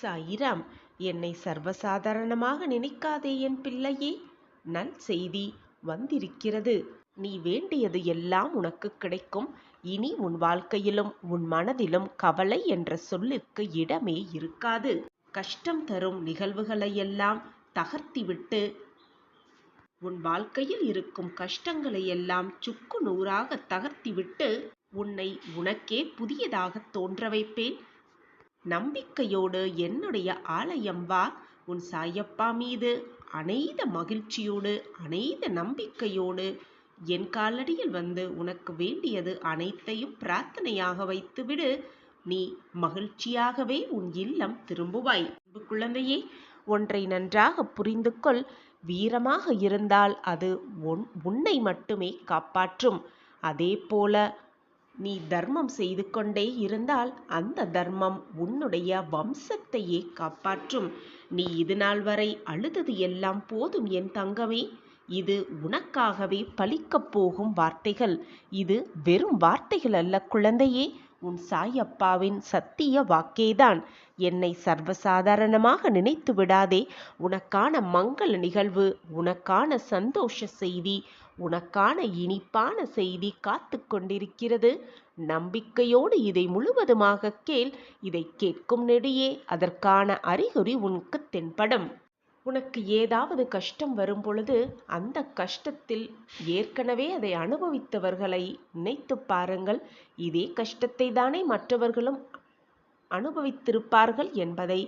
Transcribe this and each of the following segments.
சாயிராம். என்னை சர்வசாதாரணமாக நினைக்காதே என் பிள்ளையே. நல் செய்தி வந்திருக்கிறது. நீ வேண்டியது எல்லாம் உனக்கு கிடைக்கும். இனி உன் வாழ்க்கையிலும் உன் மனதிலும் கவலை என்ற சொல்லிற்கு இடமே இருக்காது. கஷ்டம் தரும் நிகழ்வுகளையெல்லாம் தகர்த்திவிட்டு உன் வாழ்க்கையில் இருக்கும் கஷ்டங்களை எல்லாம் சுக்கு நூறாக தகர்த்திவிட்டு உன்னை உனக்கே புதியதாக தோன்ற வைப்பேன். நம்பிக்கையோடு என்னுடைய ஆலயம் வா. உன் சாயப்பா மீது அனைத மகிழ்ச்சியோடு அனைத நம்பிக்கையோடு என் காலடியில் வந்து உனக்கு வேண்டியது அனைத்தையும் பிரார்த்தனையாக வைத்துவிடு. நீ மகிழ்ச்சியாகவே உன் இல்லம் திரும்புவாய். குழந்தையே, ஒன்றை நன்றாக புரிந்து கொள். வீரமாக இருந்தால் அது உன்னை மட்டுமே காப்பாற்றும். அதே போல நீ தர்மம் செய்து கொண்டே இருந்தால் அந்த தர்மம் உன்னுடைய வம்சத்தையே காப்பாற்றும். நீ இதுநாள் வரை அழுதது எல்லாம் போதும் என் தங்கமே. இது உனக்காகவே பலிக்கப் போகும் வார்த்தைகள். இது வெறும் வார்த்தைகள் அல்ல குழந்தையே, உன் சாயப்பாவின் சத்திய வாக்கேதான். என்னை சர்வசாதாரணமாக நினைத்து விடாதே. உனக்கான மங்கள நிகழ்வு, உனக்கான சந்தோஷ செய்தி, உனக்கான இனிப்பான செய்தி காத்து கொண்டிருக்கிறது. நம்பிக்கையோடு இதை முழுவதுமாக கேள். இதை கேட்கும் நெடியே அதற்கான அறிகுறி உனக்கு தென்படும். உனக்கு ஏதாவது கஷ்டம் வரும் பொழுது அந்த கஷ்டத்தில் ஏற்கனவே அதை அனுபவித்தவர்களை நினைத்து பாருங்கள். இதே கஷ்டத்தை தானே மற்றவர்களும் அனுபவித்திருப்பார்கள் என்பதை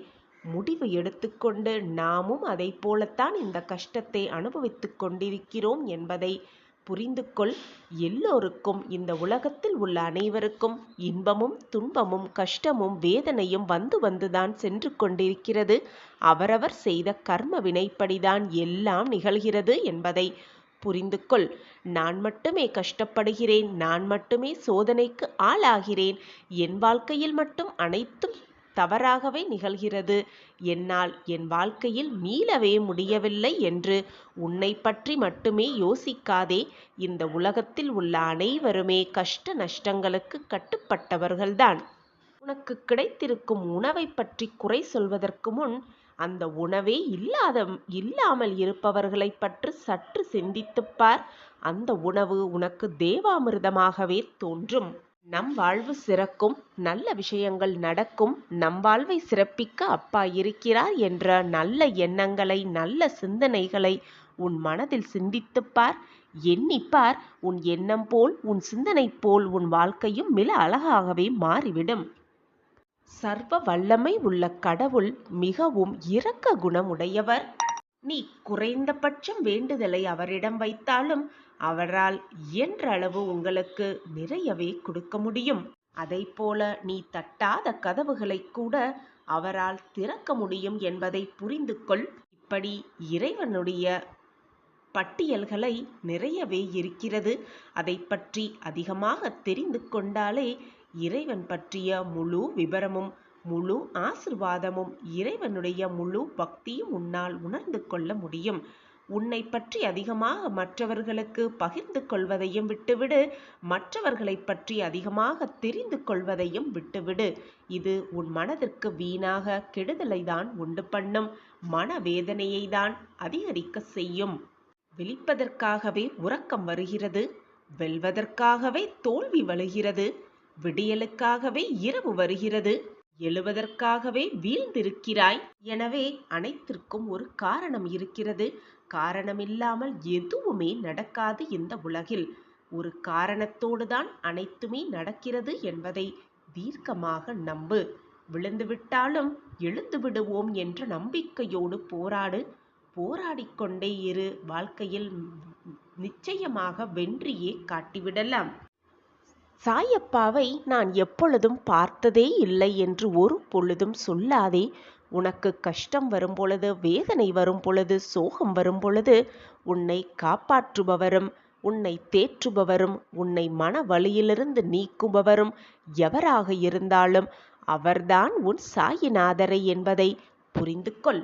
முடிவு எடுத்துக்கொண்டு நாமும் அதை போலத்தான் இந்த கஷ்டத்தை அனுபவித்து கொண்டிருக்கிறோம் என்பதை புரிந்து கொள். எல்லோருக்கும், இந்த உலகத்தில் உள்ள அனைவருக்கும் இன்பமும் துன்பமும் கஷ்டமும் வேதனையும் வந்து வந்துதான் சென்று கொண்டிருக்கிறது. அவரவர் செய்த கர்ம வினைப்படிதான் எல்லாம் நிகழ்கிறது என்பதை புரிந்து கொள். நான் மட்டுமே கஷ்டப்படுகிறேன், நான் மட்டுமே சோதனைக்கு ஆளாகிறேன், என் வாழ்க்கையில் மட்டும் அனைத்தும் தவறாகவே நிகழ்கிறது, என்னால் என் வாழ்க்கையில் மீளவே முடியவில்லை என்று உன்னை பற்றி மட்டுமே யோசிக்காதே. இந்த உலகத்தில் உள்ள அனைவருமே கஷ்ட நஷ்டங்களுக்கு கட்டுப்பட்டவர்கள்தான். உனக்கு கிடைத்திருக்கும் உணவை பற்றி குறை சொல்வதற்கு முன் அந்த உணவே இல்லாமல் இருப்பவர்களை பற்றி சற்று சிந்தித்துப்பார். அந்த உணவு உனக்கு தேவாமிர்தமாகவே தோன்றும். நம் வாழ்வு சிறக்கும், நல்ல விஷயங்கள் நடக்கும், நம் வாழ்வை சிறப்பிக்க அப்பா இருக்கிறார் என்ற நல்ல எண்ணங்களை, நல்ல சிந்தனைகளை உன் மனதில் சிந்தித்துப்பார். எண்ணிப்பார். உன் எண்ணம் போல், உன் சிந்தனை போல் உன் வாழ்க்கையும் மிக அழகாகவே மாறிவிடும். சர்வ வல்லமை உள்ள கடவுள் மிகவும் இரக்க குணமுடையவர். நீ குறைந்தபட்சம் வேண்டுதலை அவரிடம் வைத்தாலும் அவரால் இயன்ற அளவு உங்களுக்கு நிறையவே கொடுக்க முடியும். அதை போல நீ தட்டாத கதவுகளை கூட அவரால் திறக்க முடியும் என்பதை புரிந்து கொள். இப்படி இறைவனுடைய பட்டியல்களை நிறையவே இருக்கிறது. அதை பற்றி அதிகமாக தெரிந்து கொண்டாலே இறைவன் பற்றிய முழு விபரமும், முழு ஆசிர்வாதமும், இறைவனுடைய முழு பக்தியும் உன்னால் உணர்ந்து கொள்ள முடியும். உன்னை பற்றி அதிகமாக மற்றவர்களுக்கு பகிர்ந்து கொள்வதையும் விட்டுவிடு. மற்றவர்களை பற்றி அதிகமாக தெரிந்து கொள்வதையும் விட்டுவிடு. இது உன் மனதிற்கு வீணாக கெடுதலை தான் உண்டு பண்ணும். மனவேதனையை தான் அதிகரிக்க செய்யும். விழிப்பதற்காகவே உறக்கம் வருகிறது, வெல்வதற்காகவே தோல்வி வருகிறது, விடியலுக்காகவே இரவு வருகிறது, எழுவதற்காகவே வீழ்ந்திருக்கிறாய். எனவே அனைத்திற்கும் ஒரு காரணம் இருக்கிறது. காரணமில்லாமல் எதுவுமே நடக்காது இந்த உலகில். ஒரு காரணத்தோடு தான் அனைத்துமே நடக்கிறது என்பதை தீர்க்கமாக நம்பு. விழுந்துவிட்டாலும் எழுந்து விடுவோம் என்ற நம்பிக்கையோடு போராடு. போராடிக்கொண்டே இரு. வாழ்க்கையில் நிச்சயமாக வென்றியே காட்டிவிடலாம். சாயப்பாவை நான் எப்பொழுதும் பார்த்ததே இல்லை என்று ஒரு பொழுதும் சொல்லாதே. உனக்கு கஷ்டம் வரும் பொழுது, வேதனை வரும் பொழுது, சோகம் வரும் பொழுது உன்னை காப்பாற்றுபவரும், உன்னை தேற்றுபவரும், உன்னை மன வலியிலிருந்து நீக்குபவரும் எவராக இருந்தாலும் அவர்தான் உன் சாயிநாதரை என்பதை புரிந்து கொள்.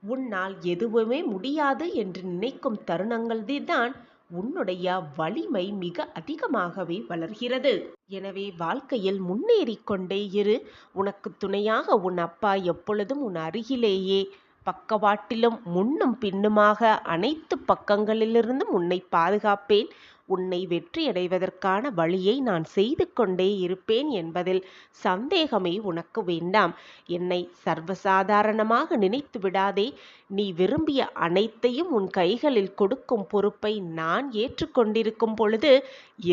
உன்னால் எதுவுமே முடியாது என்று நினைக்கும் தருணங்கள்தான் உன்னுடைய வலிமை மிக அதிகமாகவே வளர்கிறது. எனவே வாழ்க்கையில் முன்னேறிக் கொண்டே இரு. உனக்கு துணையாக உன் அப்பா எப்பொழுதும் உன் அருகிலேயே பக்கவாட்டிலும் முன்னும் பின்னுமாக அனைத்து பக்கங்களிலிருந்தும் உன்னை பாதுகாப்பேன். உன்னை வெற்றியடைவதற்கான வழியை நான் செய்து கொண்டே இருப்பேன் என்பதில் சந்தேகமே உனக்கு வேண்டாம். என்னை சர்வசாதாரணமாக நினைத்து விடாதே. நீ விரும்பிய அனைத்தையும் உன் கைகளில் கொடுக்கும் பொறுப்பை நான் ஏற்றுக்கொண்டிருக்கும் பொழுது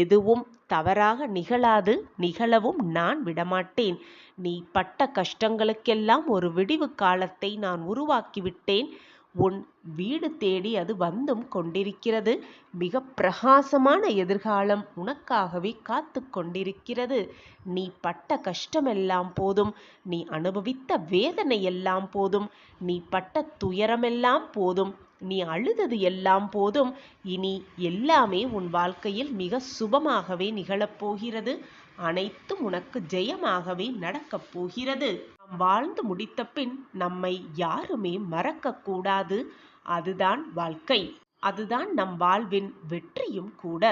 எதுவும் தவறாக நிகழாது, நிகழவும் நான் விடமாட்டேன். நீ பட்ட கஷ்டங்களுக்கெல்லாம் ஒரு விடிவு காலத்தை நான் உருவாக்கிவிட்டேன். உன் வீடு தேடி அது வந்தும் கொண்டிருக்கிறது. மிக பிரகாசமான எதிர்காலம் உனக்காகவே காத்து கொண்டிருக்கிறது. நீ பட்ட கஷ்டமெல்லாம் போதும், நீ அனுபவித்த வேதனை எல்லாம் போதும், நீ பட்ட துயரமெல்லாம் போதும், நீ அழுதது எல்லாம் போதும். இனி எல்லாமே உன் வாழ்க்கையில் மிக சுபமாகவே நிகழப்போகிறது. அனைத்தும் உனக்கு ஜெயமாகவே நடக்கப் போகிறது. நாம் வாழ்ந்து முடித்த பின் நம்மை யாருமே மறக்கக்கூடாது. அதுதான் வாழ்க்கை. அதுதான் நம் வாழ்வின் வெற்றியும் கூட.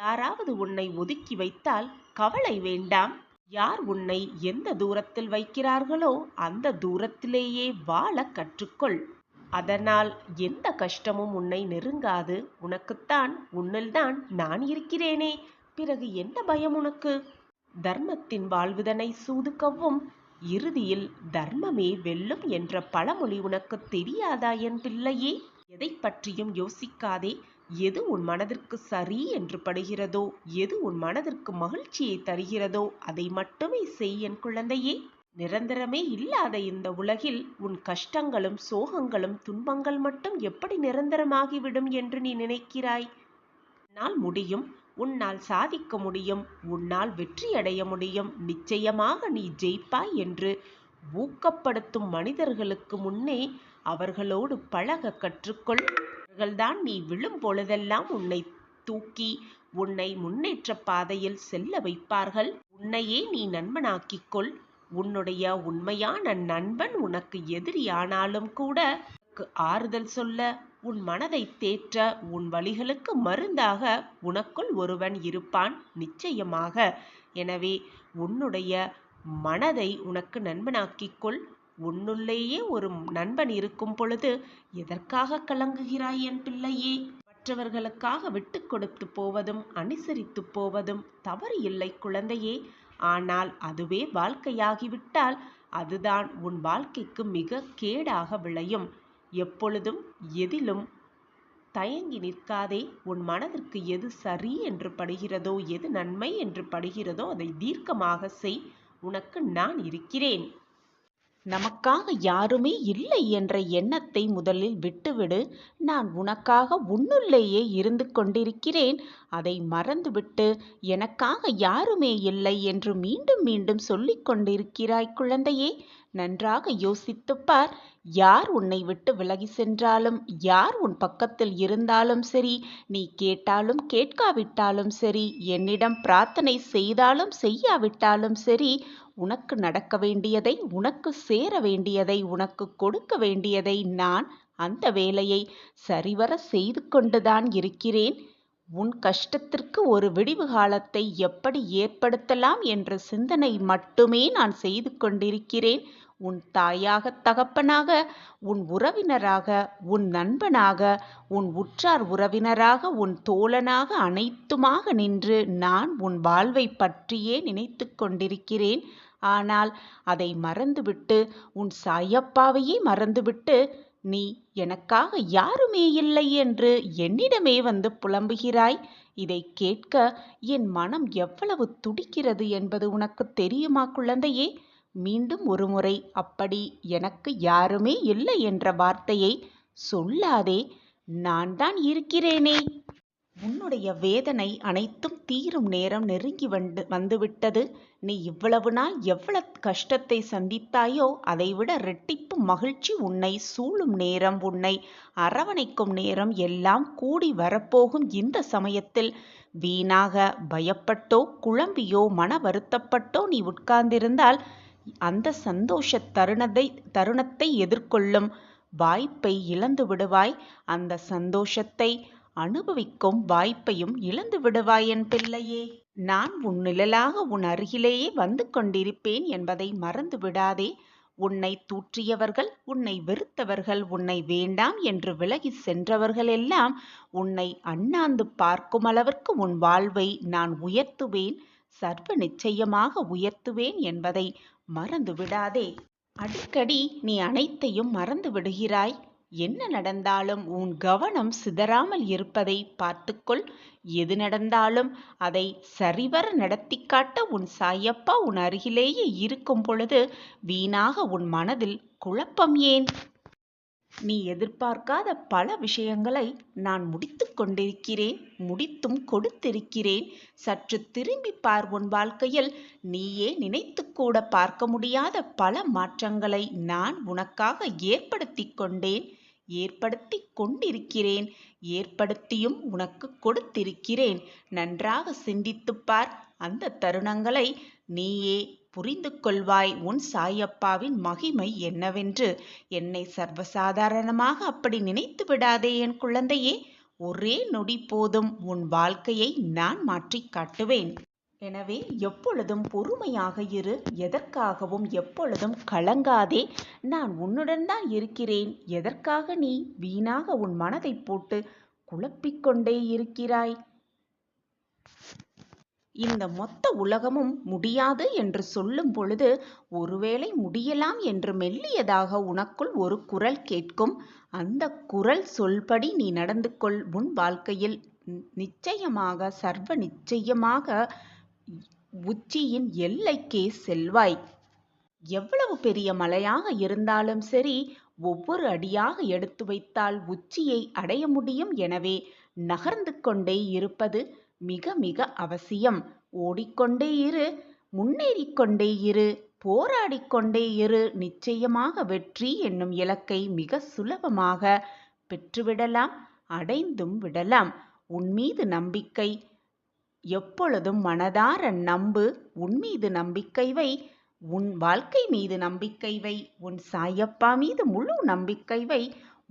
யாராவது உன்னை ஒதுக்கி வைத்தால் கவலை வேண்டாம். யார் உன்னை எந்த தூரத்தில் வைக்கிறார்களோ அந்த தூரத்திலேயே வாழ கற்றுக்கொள். அதனால் எந்த கஷ்டமும் உன்னை நெருங்காது. உனக்குத்தான் உன்னில்தான் நான் இருக்கிறேனே, பிறகு என்ன பயம் உனக்கு? தர்மத்தின் வாழ்வுதனை சூது கவ்வும், இறுதியில் தர்மமே வெல்லும் என்ற பழமொழி உனக்கு தெரியாதா என் பிள்ளையே? எதை பற்றியும் யோசிக்காதே. எது உன் மனதிற்கு சரி என்று படுகிறதோ, எது உன் மனதிற்கு மகிழ்ச்சியை தருகிறதோ அதை மட்டுமே செய் என் குழந்தையே. நிரந்தரமே இல்லாத இந்த உலகில் உன் கஷ்டங்களும் சோகங்களும் துன்பங்கள் மட்டும் எப்படி நிரந்தரமாகிவிடும் என்று நீ நினைக்கிறாய்? உன்னால் முடியும். உன்னால் சாதிக்க முடியும். உன்னால் வெற்றியடைய முடியும். நிச்சயமாக நீ ஜெயிப்பாய் என்று ஊக்கப்படுத்தும் மனிதர்களுக்கு முன்னே அவர்களோடு பழக கற்றுக்கொள். அவர்கள்தான் நீ விழும் பொழுதெல்லாம் உன்னை தூக்கி உன்னை முன்னேற்ற பாதையில் செல்ல வைப்பார்கள். உன்னையே நீ நண்பனாக்கிக்கொள். உன்னுடைய உண்மையான நண்பன் உனக்கு எதிரியானாலும் கூட ஆறுதல் சொல்ல, உன் மனதை தேற்ற, உன் வலிகளுக்கு மருந்தாக உனக்குள் ஒருவன் இருப்பான் நிச்சயமாக. எனவே உன்னுடைய மனதை உனக்கு நண்பனாக்கிக்கொள். உன்னுள்ளேயே ஒரு நண்பன் இருக்கும் பொழுது எதற்காக கலங்குகிறாய் என் பிள்ளையே? மற்றவர்களுக்காக விட்டு கொடுத்து போவதும் அனுசரித்து போவதும் தவறு இல்லை குழந்தையே. ஆனால் அதுவே வாழ்க்கையாகிவிட்டால் அதுதான் உன் வாழ்க்கைக்கு மிக கேடாக விளையும். எப்பொழுதும் எதிலும் தயங்கி நிற்காதே. உன் மனதிற்கு எது சரி என்று படுகிறதோ, எது நன்மை என்று படுகிறதோ அதை தீர்க்கமாக செய். உனக்கு நான் இருக்கிறேன். நமக்காக யாருமே இல்லை என்ற எண்ணத்தை முதலில் விட்டுவிடு. நான் உனக்காக உன்னுள்ளேயே இருந்து கொண்டிருக்கிறேன். அதை மறந்துவிட்டு எனக்காக யாருமே இல்லை என்று மீண்டும் மீண்டும் சொல்லிக் கொண்டிருக்கிறாய் குழந்தையே. நன்றாக யோசித்துப் பார். யார் உன்னை விட்டு விலகி சென்றாலும், யார் உன் பக்கத்தில் இருந்தாலும் சரி, நீ கேட்டாலும் கேட்காவிட்டாலும் சரி, என்னிடம் பிரார்த்தனை செய்தாலும் செய்யாவிட்டாலும் சரி, உனக்கு நடக்க வேண்டியதை, உனக்கு சேர வேண்டியதை, உனக்கு கொடுக்க வேண்டியதை நான் அந்த வேலையை சரிவர செய்து கொண்டுதான் இருக்கிறேன். உன் கஷ்டத்திற்கு ஒரு விடிவு காலத்தை எப்படி ஏற்படுத்தலாம் என்ற சிந்தனை மட்டுமே நான் செய்து கொண்டிருக்கிறேன். உன் தாயாக, தகப்பனாக, உன் உறவினராக, உன் நண்பனாக, உன் உற்றார் உறவினராக, உன் தோழனாக, அனைத்துமாக நின்று நான் உன் வாழ்வை பற்றியே நினைத்து கொண்டிருக்கிறேன். ஆனால் அதை மறந்துவிட்டு, உன் சாயப்பாவையே மறந்துவிட்டு, நீ எனக்காக யாருமே இல்லை என்று என்னிடமே வந்து புலம்புகிறாய். இதை கேட்க என் மனம் எவ்வளவு துடிக்கிறது என்பது உனக்கு தெரியுமா குழந்தையே? மீண்டும் ஒருமுறை அப்படி எனக்கு யாருமே இல்லை என்ற வார்த்தையை சொல்லாதே. நான் தான் இருக்கிறேனே. உன்னுடைய வேதனை அனைத்தும் தீரும் நேரம் நெருங்கி வந்துவிட்டது. நீ இவ்வளவு நாள் எவ்வளவு கஷ்டத்தை சந்தித்தாயோ அதைவிட இரட்டிப்பு மகிழ்ச்சி உன்னை சூழும் நேரம், உன்னை அரவணைக்கும் நேரம் எல்லாம் கூடி வரப்போகும். இந்த சமயத்தில் வீணாக பயப்பட்டோ குழம்பியோ மன வருத்தப்பட்டோ நீ உட்கார்ந்திருந்தால் அந்த சந்தோஷ தருணத்தை எதிர்கொள்ளும் வாய்ப்பை இழந்து விடுவாய். அந்த சந்தோஷத்தை, அனுபவிக்கும் வாய்ப்பையும் இழந்து விடுவாய் என் பிள்ளையே. நான் உன் நிழலாக உன் அருகிலேயே வந்து கொண்டிருப்பேன் என்பதை மறந்து விடாதே. உன்னை தூற்றியவர்கள், உன்னை வெறுத்தவர்கள், உன்னை வேண்டாம் என்று விலகி சென்றவர்கள் எல்லாம் உன்னை அண்ணாந்து பார்க்கும் அளவிற்கு உன் வாழ்வை நான் உயர்த்துவேன், சர்வ நிச்சயமாக உயர்த்துவேன் என்பதை மறந்து விடாதே. அடிக்கடி நீ அனைத்தையும் மறந்து விடுகிறாய். என்ன நடந்தாலும் உன் கவனம் சிதறாமல் இருப்பதை பார்த்துக்கொள். எது நடந்தாலும் அதை சரிவர நடத்தி காட்ட உன் சாயப்பா உன் அருகிலேயே இருக்கும் பொழுது வீணாக உன் மனதில் குழப்பம் ஏன்? நீ எதிர்பார்க்காத பல விஷயங்களை நான் முடித்து கொண்டிருக்கிறேன், முடித்தும் கொடுத்திருக்கிறேன். சற்று திரும்பி பார். உன் வாழ்க்கையில் நீயே நினைத்து கூட பார்க்க முடியாத பல மாற்றங்களை நான் உனக்காக ஏற்படுத்தி கொண்டேன், ஏற்படுத்தி கொண்டிருக்கிறேன், ஏற்படுத்தியும் உனக்கு கொடுத்திருக்கிறேன். நன்றாக சிந்தித்துப்பார். அந்த தருணங்களை நீயே புரிந்து கொள்வாய். உன் சாயப்பாவின் மகிமை என்னவென்று. என்னை சர்வசாதாரணமாக அப்படி நினைத்து விடாதே என் குழந்தையே. ஒரே நொடி போதும் உன் வாழ்க்கையை நான் மாற்றி காட்டுவேன். எனவே எப்பொழுதும் பொறுமையாக இரு. எதற்காகவும் எப்பொழுதும் கலங்காதே. நான் உன்னுடன் தான் இருக்கிறேன். எதற்காக நீ வீணாக உன் மனதை போட்டு குழப்பிக்கொண்டே இருக்கிறாய்? இந்த மொத்த உலகமும் முடியாது என்று சொல்லும் பொழுது ஒருவேளை முடியலாம் என்று மெல்லியதாக உனக்குள் ஒரு குரல் கேட்கும். அந்த குரல் சொல்படி நீ நடந்து கொள். உன் வாழ்க்கையில் நிச்சயமாக சர்வ நிச்சயமாக உச்சியின் எல்லைக்கே செல்வாய். எவ்வளவு பெரிய மலையாக இருந்தாலும் சரி, ஒவ்வொரு அடியாக எடுத்து வைத்தால் உச்சியை அடைய முடியும். எனவே நகர்ந்து கொண்டே இருப்பது மிக மிக அவசியம். ஓடிக்கொண்டே இரு, முன்னேறிக்கொண்டே இரு, போராடிக்கொண்டே இரு. நிச்சயமாக வெற்றி என்னும் இலக்கை மிக சுலபமாக பெற்றுவிடலாம், அடைந்தும் விடலாம். உன் மீது நம்பிக்கை எப்பொழுதும் மனதார நம்பு. உன் மீது நம்பிக்கை வை, உன் வாழ்க்கை மீது நம்பிக்கை வை, உன் சாயப்பா மீது முழு நம்பிக்கை வை.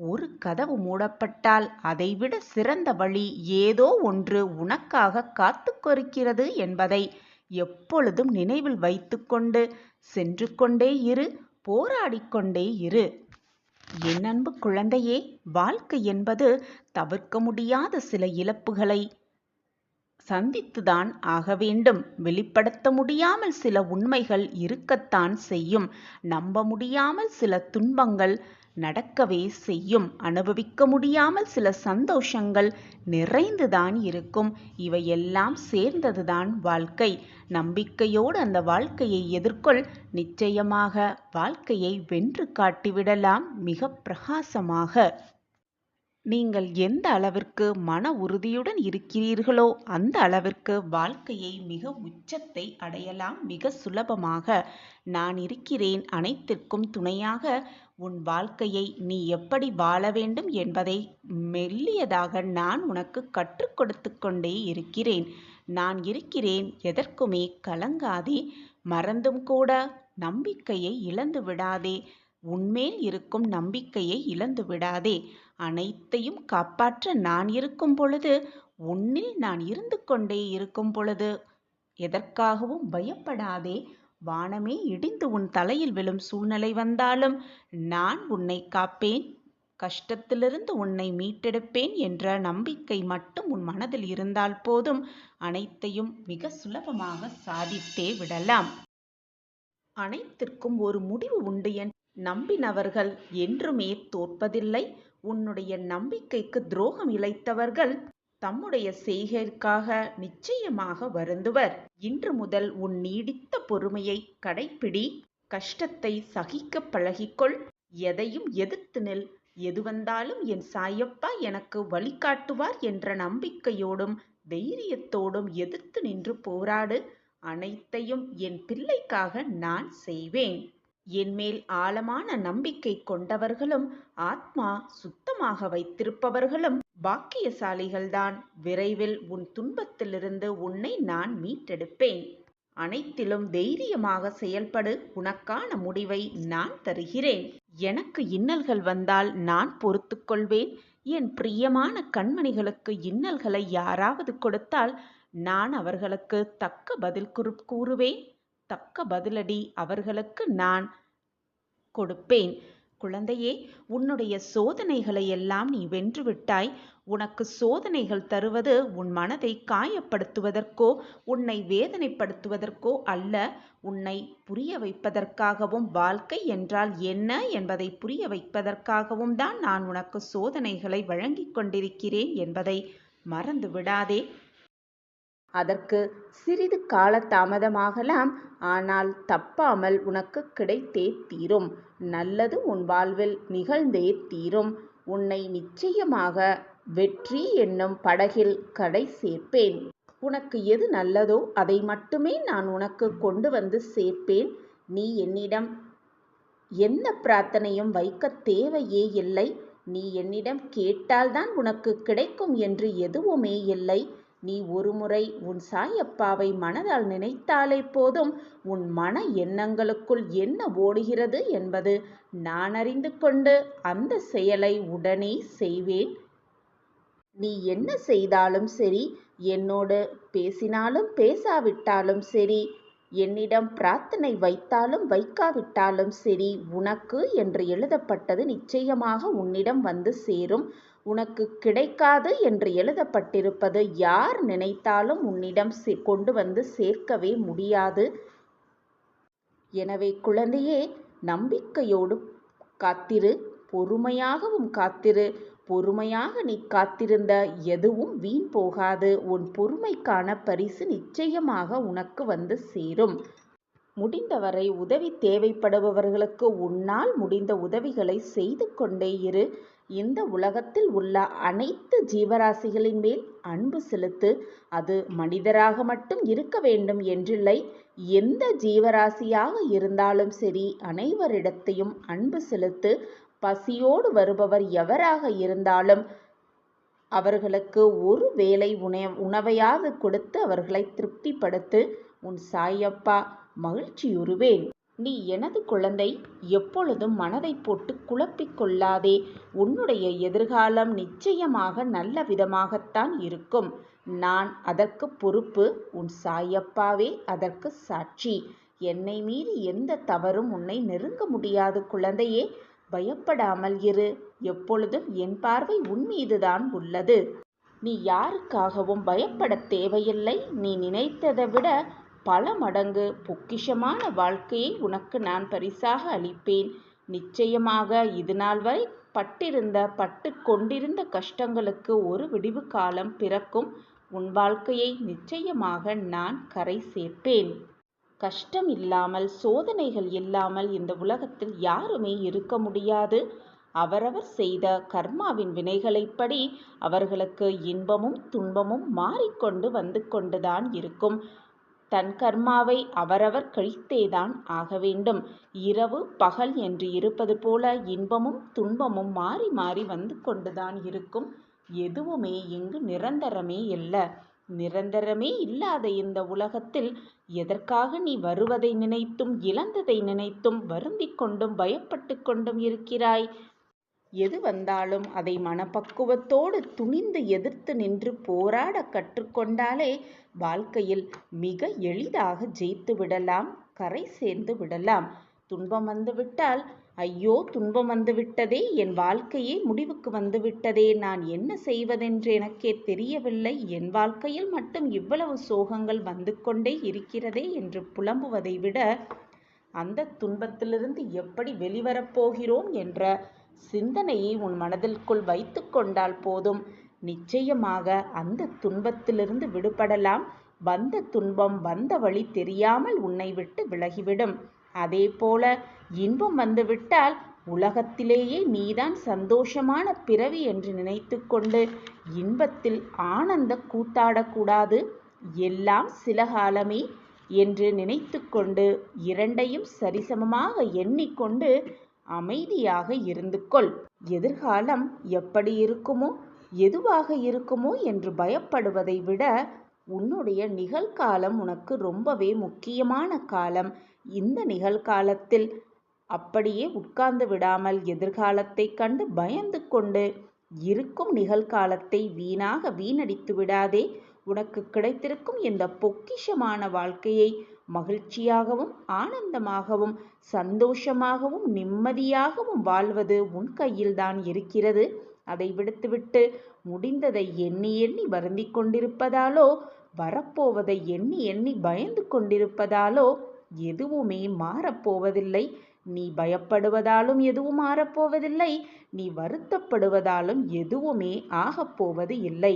ஒரு கதவு மூடப்பட்டால் அதைவிட சிறந்த வழி ஏதோ ஒன்று உனக்காக காத்து கொண்டிருக்கிறது என்பதை எப்பொழுதும் நினைவில் வைத்துக்கொண்டு சென்று கொண்டே இரு, போராடிக்கொண்டே இரு. என் அன்பு குழந்தையே, வாழ்க்கை என்பது தவிர்க்க முடியாத சில இழப்புகளை சந்தித்துதான் ஆக வேண்டும். வெளிப்படுத்த முடியாமல் சில உண்மைகள் இருக்கத்தான் செய்யும். நம்ப முடியாமல் சில துன்பங்கள் நடக்கவே செய்யும். அனுபவிக்க முடியாமல் சில சந்தோஷங்கள் நிறைந்துதான் இருக்கும். இவையெல்லாம் சேர்ந்ததுதான் வாழ்க்கை. நம்பிக்கையோடு அந்த வாழ்க்கையை எதிர்கொள். நிச்சயமாக வாழ்க்கையை வென்று காட்டிவிடலாம் மிக பிரகாசமாக. நீங்கள் எந்த அளவிற்கு மன உறுதியுடன் இருக்கிறீர்களோ அந்த அளவிற்கு வாழ்க்கையை மிக உச்சத்தை அடையலாம் மிக சுலபமாக. நான் இருக்கிறேன் அனைத்திற்கும் துணையாக. உன் வாழ்க்கையை நீ எப்படி வாழ வேண்டும் என்பதை மெல்லியதாக நான் உனக்கு கற்றுக் கொடுத்து கொண்டே இருக்கிறேன். நான் இருக்கிறேன், எதற்குமே கலங்காதே. மறந்தும் கூட நம்பிக்கையை இழந்து விடாதே. உன்மேல் இருக்கும் நம்பிக்கையை இழந்து விடாதே. அனைத்தையும் காப்பாற்ற நான் இருக்கும் பொழுது, உன்னில் நான் இருந்து கொண்டே இருக்கும் பொழுது எதற்காகவும் பயப்படாதே. வானமே இடிந்து உன் தலையில் விழும் சூழ்நிலை வந்தாலும் நான் உன்னை காப்பேன், கஷ்டத்திலிருந்து உன்னை மீட்டெடுப்பேன் என்ற நம்பிக்கை மட்டும் உன் மனதில் இருந்தால் போதும், அனைத்தையும் மிக சுலபமாக சாதித்தே விடலாம். அனைத்திற்கும் ஒரு முடிவு உண்டு என் நம்பினவர்கள் என்றுமே தோற்பதில்லை. உன்னுடைய நம்பிக்கைக்கு துரோகம் இழைத்தவர்கள் தம்முடைய செய்கைக்காக நிச்சயமாக வருந்துவர். இன்று முதல் உன் நீடித்த பொறுமையை கடைப்பிடி. கஷ்டத்தை சகிக்க பழகிக்கொள். எதையும் எதிர்த்து நில். எது வந்தாலும் என் சாயப்பா எனக்கு வழிகாட்டுவார் என்ற நம்பிக்கையோடும் தைரியத்தோடும் எதிர்த்து நின்று போராடு. அனைத்தையும் என் பிள்ளைக்காக நான் செய்வேன். என்மேல் ஆழமான நம்பிக்கை கொண்டவர்களும் ஆத்மா சுத்தமாக வைத்திருப்பவர்களும் பாக்கியசாலிகள்தான். விரைவில் உன் துன்பத்திலிருந்து உன்னை நான் மீட்டெடுப்பேன். அனைத்திலும் தைரியமாக செயல்படு. உனக்கான முடிவை நான் தருகிறேன். எனக்கு இன்னல்கள் வந்தால் நான் பொறுத்து கொள்வேன். என் பிரியமான கண்மணிகளுக்கு இன்னல்களை யாராவது கொடுத்தால் நான் அவர்களுக்கு தக்க பதில் கூறுவேன். தக்க பதிலடி அவர்களுக்கு நான் கொடுப்பேன். குழந்தையே, உன்னுடைய சோதனைகளை எல்லாம் நீ வென்றுவிட்டாய். உனக்கு சோதனைகள் தருவது உன் மனதை காயப்படுத்துவதற்கோ உன்னை வேதனைப்படுத்துவதற்கோ அல்ல, உன்னை புரிய வைப்பதற்காகவும் வாழ்க்கை என்றால் என்ன என்பதை புரிய வைப்பதற்காகவும் தான் நான் உனக்கு சோதனைகளை வழங்கிக் கொண்டிருக்கிறேன் என்பதை மறந்து விடாதே. அதற்கு சிறிது கால தாமதமாகலாம், ஆனால் தப்பாமல் உனக்கு கிடைத்தே தீரும். நல்லது உன் வாழ்வில் நிகழ்ந்தே தீரும். உன்னை நிச்சயமாக வெற்றி என்னும் படகில் கடை சேர்ப்பேன். உனக்கு எது நல்லதோ அதை மட்டுமே நான் உனக்கு கொண்டு வந்து சேர்ப்பேன். நீ என்னிடம் எந்த பிரார்த்தனையும் வைக்க தேவையே இல்லை. நீ என்னிடம் கேட்டால்தான் உனக்கு கிடைக்கும் என்று எதுவுமே இல்லை. நீ ஒருமுறை உன் சாயப்பாவை மனதால் நினைத்தாலே போதும், உன் மன எண்ணங்களுக்குள் என்ன ஓடுகிறது என்பது நான் அறிந்து கொண்டு அந்த செயலை உடனே செய்வேன். நீ என்ன செய்தாலும் சரி, என்னோடு பேசினாலும் பேசாவிட்டாலும் சரி, என்னிடம் பிரார்த்தனை வைத்தாலும் வைக்காவிட்டாலும் சரி, உனக்கு என்று எழுதப்பட்டது நிச்சயமாக உன்னிடம் வந்து சேரும். உனக்கு கிடைக்காது என்று எழுதப்பட்டிருப்பது யார் நினைத்தாலும் உன்னிடம் கொண்டு வந்து சேர்க்கவே முடியாது. எனவே குழந்தையே, நம்பிக்கையோடு காத்திரு, பொறுமையாகவும் காத்திரு. பொறுமையாக நீ காத்திருந்த எதுவும் வீண் போகாது. உன் பொறுமைக்கான பரிசு நிச்சயமாக உனக்கு வந்து சேரும். முடிந்தவரை உதவி தேவைப்படுபவர்களுக்கு உன்னால் முடிந்த உதவிகளை செய்து கொண்டே இரு. இந்த உலகத்தில் உள்ள அனைத்து ஜீவராசிகளின் மேல் அன்பு செலுத்து. அது மனிதராக மட்டும் இருக்க வேண்டும் என்றில்லை. எந்த ஜீவராசியாக இருந்தாலும் சரி, அனைவரிடத்தையும் அன்பு செலுத்து. பசியோடு வருபவர் எவராக இருந்தாலும் அவர்களுக்கு ஒரு வேளை உணவையாவது கொடுத்து அவர்களை திருப்திப்படுத்து. உன் சாயப்பா மகிழ்ச்சியுறுவேன். நீ எனது குழந்தை, எப்பொழுதும் மனதை போட்டு குழப்பிக் கொள்ளாதே. உன்னுடைய எதிர்காலம் நிச்சயமாக நல்ல விதமாகத்தான் இருக்கும். நான் அதற்கு பொறுப்பு. உன் சாயப்பாவே அதற்கு சாட்சி. என்னை மீறி எந்த தவறும் உன்னை நெருங்க முடியாது குழந்தையே. பயப்படாமல் இரு. எப்பொழுதும் என் பார்வை உன் மீதுதான் உள்ளது. நீ யாருக்காகவும் பயப்பட தேவையில்லை. நீ நினைத்ததை விட பல மடங்கு பொக்கிஷமான வாழ்க்கையை உனக்கு நான் பரிசாக அளிப்பேன். நிச்சயமாக இதுநாள் வரை பட்டு கொண்டிருந்த கஷ்டங்களுக்கு ஒரு விடிவு காலம் பிறக்கும். உன் வாழ்க்கையை நிச்சயமாக நான் கரை சேர்ப்பேன். கஷ்டம் இல்லாமல், சோதனைகள் இல்லாமல் இந்த உலகத்தில் யாருமே இருக்க முடியாது. அவரவர் செய்த கர்மாவின் வினைகளைப்படி அவர்களுக்கு இன்பமும் துன்பமும் மாறிக்கொண்டு வந்து கொண்டுதான் இருக்கும். தன் கர்மாவை அவரவர் கழித்தேதான் ஆக வேண்டும். இரவு பகல் என்று இருப்பது போல இன்பமும் துன்பமும் மாறி மாறி வந்து கொண்டுதான் இருக்கும். எதுவுமே இங்கு நிரந்தரமே இல்லை. நிரந்தரமே இல்லாத இந்த உலகத்தில் எதற்காக நீ வருவதை நினைத்தும் இழந்ததை நினைத்தும் வருந்திக் கொண்டும் பயப்பட்டு கொண்டும் இருக்கிறாய்? எது வந்தாலும் அதை மனப்பக்குவத்தோடு துணிந்து எதிர்த்து நின்று போராட கற்றுக்கொண்டாலே வாழ்க்கையில் மிக எளிதாக ஜெயித்து விடலாம், கரை சேர்ந்து விடலாம். துன்பம் வந்துவிட்டால், ஐயோ துன்பம் வந்துவிட்டதே, என் வாழ்க்கையே முடிவுக்கு வந்துவிட்டதே, நான் என்ன செய்வதென்று எனக்கே தெரியவில்லை, என் வாழ்க்கையில் மட்டும் இவ்வளவு சோகங்கள் வந்து கொண்டே இருக்கிறதே என்று புலம்புவதை விட, அந்த துன்பத்திலிருந்து எப்படி வெளிவரப்போகிறோம் என்ற சிந்தனையை உன் மனதிற்குள் வைத்து கொண்டால் போதும். நிச்சயமாக அந்த துன்பத்திலிருந்து விடுபடலாம். வந்த துன்பம் வந்த வழி தெரியாமல் உன்னை விட்டு விலகிவிடும். அதே போல இன்பம் வந்துவிட்டால் உலகத்திலேயே நீதான் சந்தோஷமான பிறவி என்று நினைத்து கொண்டு இன்பத்தில் ஆனந்த கூத்தாடக்கூடாது. எல்லாம் சில காலமே என்று நினைத்து கொண்டு இரண்டையும் சரிசமமாக எண்ணிக்கொண்டு அமைதியாக இருந்து கொள். எதிர்காலம் எப்படி இருக்குமோ, எதுவாக இருக்குமோ என்று பயப்படுவதை விட உன்னுடைய நிகழ்காலம் உனக்கு ரொம்பவே முக்கியமான காலம். இந்த நிகழ்காலத்தில் அப்படியே உட்கார்ந்து விடாமல் எதிர்காலத்தை கண்டு பயந்து கொண்டு இருக்கும் நிகழ்காலத்தை வீணாக வீணடித்து விடாதே. உனக்கு கிடைத்திருக்கும் இந்த பொக்கிஷமான வாழ்க்கையை மகிழ்ச்சியாகவும் ஆனந்தமாகவும் சந்தோஷமாகவும் நிம்மதியாகவும் வாழ்வது உன் கையில்தான் இருக்கிறது. அதை விடுத்துவிட்டு முடிந்ததை எண்ணி எண்ணி வருந்திக் கொண்டிருப்பதாலோ, வரப்போவதை எண்ணி எண்ணி பயந்து கொண்டிருப்பதாலோ எதுவுமே மாறப்போவதில்லை. நீ பயப்படுவதாலும் எதுவும் மாறப்போவதில்லை. நீ வருத்தப்படுவதாலும் எதுவுமே ஆகப்போவது இல்லை.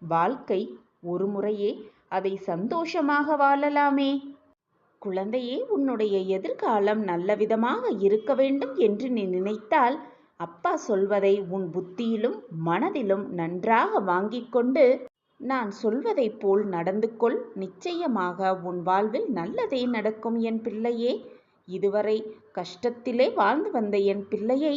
வாழ்க்கை ஒரு முறையே, அதை சந்தோஷமாக வாழலாமே. குழந்தையே, உன்னுடைய எதிர்காலம் நல்லவிதமாக இருக்க வேண்டும் என்று நீ நினைத்தால், அப்பா சொல்வதை உன் புத்தியிலும் மனதிலும் நன்றாக வாங்கிக் கொண்டு நான் சொல்வதைப் போல் நடந்து கொள். நிச்சயமாக உன் வாழ்வில் நல்லதே நடக்கும் என் பிள்ளையே. இதுவரை கஷ்டத்திலே வாழ்ந்து வந்த என் பிள்ளையை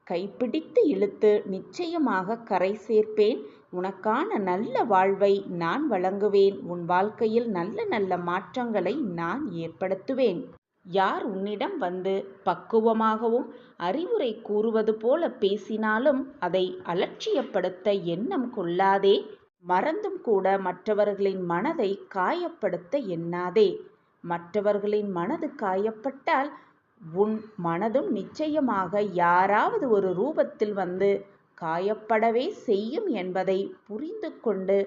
கைப்பிடித்து இழுத்து நிச்சயமாக கரை சேர்ப்பேன். உனக்கான நல்ல வாழ்வை நான் வழங்குவேன். உன் வாழ்க்கையில் நல்ல நல்ல மாற்றங்களை நான் ஏற்படுத்துவேன். யார் உன்னிடம் வந்து பக்குவமாகவும் அறிவுரை கூறுவது போல பேசினாலும் அதை அலட்சியப்படுத்த எண்ணம் கொள்ளாதே. மறந்தும் கூட மற்றவர்களின் மனதை காயப்படுத்த எண்ணாதே. மற்றவர்களின் மனது காயப்பட்டால் உன் மனதும் நிச்சயமாக யாராவது ஒரு ரூபத்தில் வந்து காயப்படவே செய்யும் என்பதை புரிந்து கொண்டு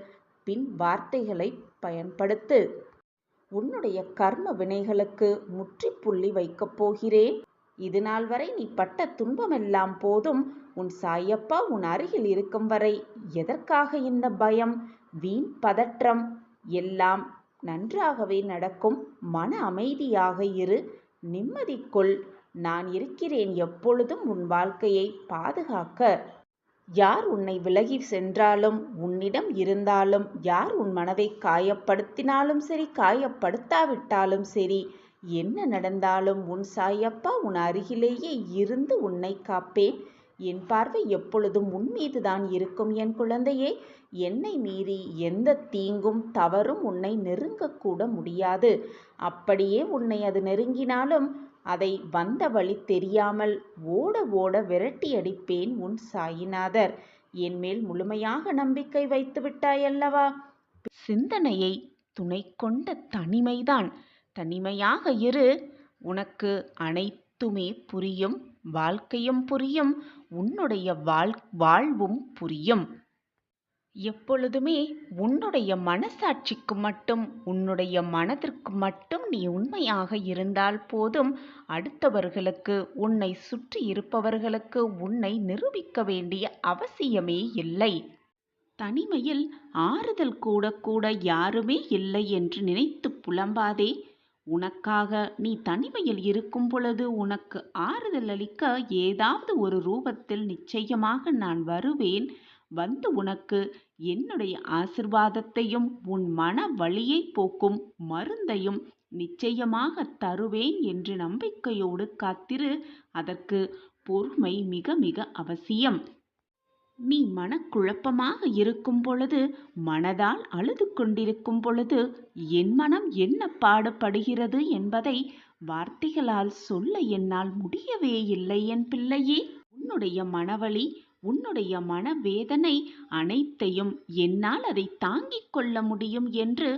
பின் வார்த்தைகளை பயன்படுத்து. உன்னுடைய கர்ம வினைகளுக்கு முற்றுப்புள்ளி வைக்கப் போகிறேன். இது நாள் வரை நீ பட்ட துன்பமெல்லாம் போதும். உன் சாயப்பா உன் அருகில் இருக்கும் வரை எதற்காக இந்த பயம், வீண் பதற்றம்? எல்லாம் நன்றாகவே நடக்கும். மன அமைதியாக இரு, நிம்மதிக்குள். நான் இருக்கிறேன் எப்பொழுதும் உன் வாழ்க்கையை பாதுகாக்க. யார் உன்னை விலகி சென்றாலும், உன்னிடம் இருந்தாலும், யார் உன் மனதை காயப்படுத்தினாலும் சரி, காயப்படுத்தாவிட்டாலும் சரி, என்ன நடந்தாலும் உன் சாயப்பா உன் அருகிலேயே இருந்து உன்னை காப்பேன். என் பார்வை எப்பொழுதும் உன் மீதுதான் இருக்கும் என் குழந்தையே. என்னை மீறி எந்த தீங்கும் தவறும் உன்னை நெருங்கக்கூட முடியாது. அப்படியே உன்னை அது நெருங்கினாலும் அதை வந்த வழி தெரியாமல் ஓட ஓட விரட்டி அடிப்பேன் உன் சாயிநாதர். என் மேல் முழுமையாக நம்பிக்கை வைத்து விட்டாயல்லவா? சிந்தனையை துணை கொண்ட தனிமைதான். தனிமையாக இரு, உனக்கு அனைத்துமே புரியும். வாழ்க்கையும் புரியும், உன்னுடைய வாழ்வும் புரியும். எப்பொழுதுமே உன்னுடைய மனசாட்சிக்கு மட்டும், உன்னுடைய மனதிற்கு மட்டும் நீ உண்மையாக இருந்தால் போதும். அடுத்தவர்களுக்கு, உன்னை சுற்றி இருப்பவர்களுக்கு உன்னை நிரூபிக்க வேண்டிய அவசியமே இல்லை. தனிமையில் ஆறுதல் கூட கூட யாருமே இல்லை என்று நினைத்து புலம்பாதே. உனக்காக நீ தனிமையில் இருக்கும் பொழுது உனக்கு ஆறுதல் அளிக்க ஏதாவது ஒரு ரூபத்தில் நிச்சயமாக நான் வருவேன். வந்து உனக்கு என்னுடைய ஆசிர்வாதத்தையும் உன் மன வலியை போக்கும் மருந்தையும் நிச்சயமாக தருவேன் என்று நம்பிக்கையோடு காத்திரு. அதற்கு பொறுமை மிக மிக அவசியம். நீ மனக்குழப்பமாக இருக்கும் பொழுது, மனதால் அழுது கொண்டிருக்கும் பொழுது என் மனம் என்ன பாடுபடுகிறது என்பதை வார்த்தைகளால் சொல்ல என்னால் முடியவே இல்லை என் பிள்ளையே. உன்னுடைய மனவலி, உன்னுடைய மனவேதனை அனைத்தையும் என்னால் அதை தாங்கிக் கொள்ள முடியும் என்று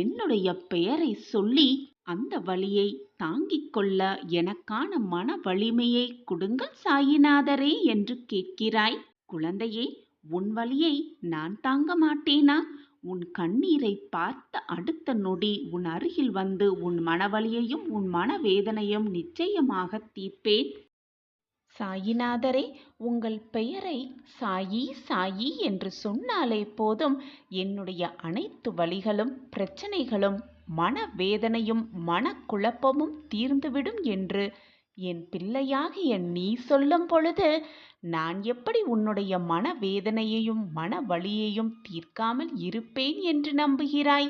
என்னுடைய பெயரை சொல்லி அந்த வலியை தாங்கிக் கொள்ள எனக்கான மன வலிமையை கொடுங்கள் சாயிநாதரே என்று கேட்கிறாய். குழந்தையே, உன் வலியை நான் தாங்க மாட்டேனா? உன் கண்ணீரை பார்த்த அடுத்த நொடி உன் அருகில் வந்து உன் மனவலியையும் உன் மனவேதனையும் நிச்சயமாக தீர்ப்பேன். சாயிநாதரே, உங்கள் பெயரை சாயி சாயி என்று சொன்னாலே போதும் என்னுடைய அனைத்து வலிகளும் பிரச்சனைகளும் மனவேதனையும் மனக்குழப்பமும் தீர்ந்துவிடும் என்று என் பிள்ளையாகிய நீ சொல்லும் பொழுது நான் எப்படி உன்னுடைய மனவேதனையையும் மனவலியையும் தீர்க்காமல் இருப்பேன் என்று நம்புகிறாய்?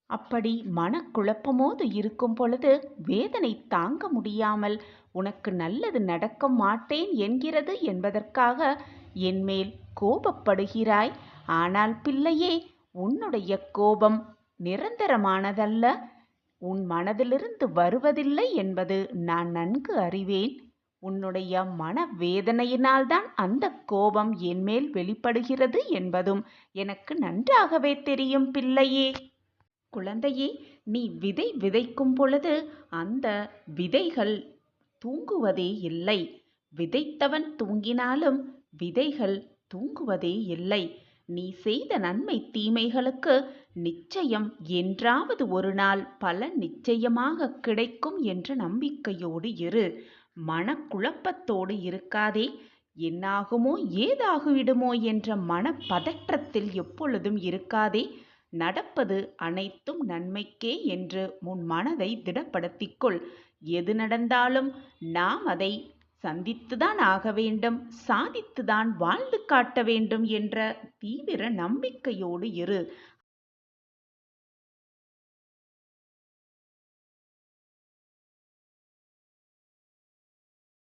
அப்படி மனக்குழப்பமோடு இருக்கும் பொழுது, வேதனை தாங்க முடியாமல் உனக்கு நல்லது நடக்க மாட்டேன் என்கிறது என்பதற்காக என்மேல் கோபப்படுகிறாய். ஆனால் பிள்ளையே, உன்னுடைய கோபம் நிரந்தரமானதல்ல. உன் மனதிலிருந்து வருவதில்லை என்பது நான் நன்கு அறிவேன். உன்னுடைய மனவேதனையினால்தான் அந்த கோபம் என்மேல் வெளிப்படுகிறது என்பதும் எனக்கு நன்றாகவே தெரியும் பிள்ளையே. குழந்தையே, நீ விதை விதைக்கும் பொழுது அந்த விதைகள் தூங்குவதே இல்லை. விதைத்தவன் தூங்கினாலும் விதைகள் தூங்குவதே இல்லை. நீ செய்த நன்மை தீமைகளுக்கு நிச்சயம் என்றாவது ஒரு நாள் பலன் நிச்சயமாக கிடைக்கும் என்ற நம்பிக்கையோடு இரு. மனக்குழப்பத்தோடு இருக்காதே. என்னாகுமோ ஏதாகிவிடுமோ என்ற மனப்பதற்றத்தில் எப்பொழுதும் இருக்காதே. நடப்பது அனைத்தும் நன்மைக்கே என்று உன் மனதை திடப்படுத்திக்கொள். எது நடந்தாலும் நாம் அதை சந்தித்துதான் ஆக வேண்டும், சாதித்துதான் வாழ்ந்து காட்ட வேண்டும் என்ற தீவிர நம்பிக்கையோடு இரு.